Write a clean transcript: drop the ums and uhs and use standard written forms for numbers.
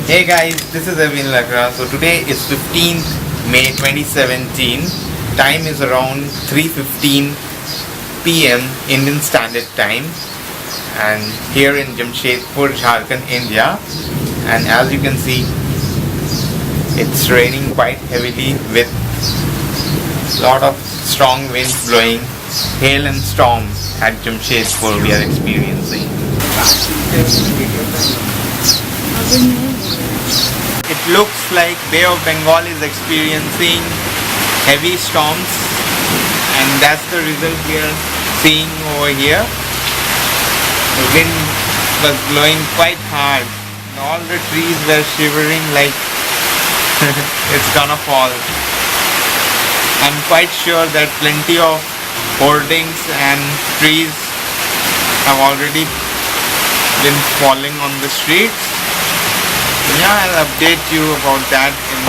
Hey guys, this is Evewin Lakra. So today is 15th May 2017. Time is around 3:15 PM Indian Standard Time, and here in Jamshedpur, Jharkhand, India. And as you can see, it's raining quite heavily with lot of strong winds blowing. Hail and storm at Jamshedpur we are experiencing. It looks like Bay of Bengal is experiencing heavy storms, and that's the result we are seeing over here. The wind was blowing quite hard, and all the trees were shivering like it's gonna fall. I'm quite sure that plenty of hoardings and trees have already been falling on the streets. Yeah, I'll update you about that in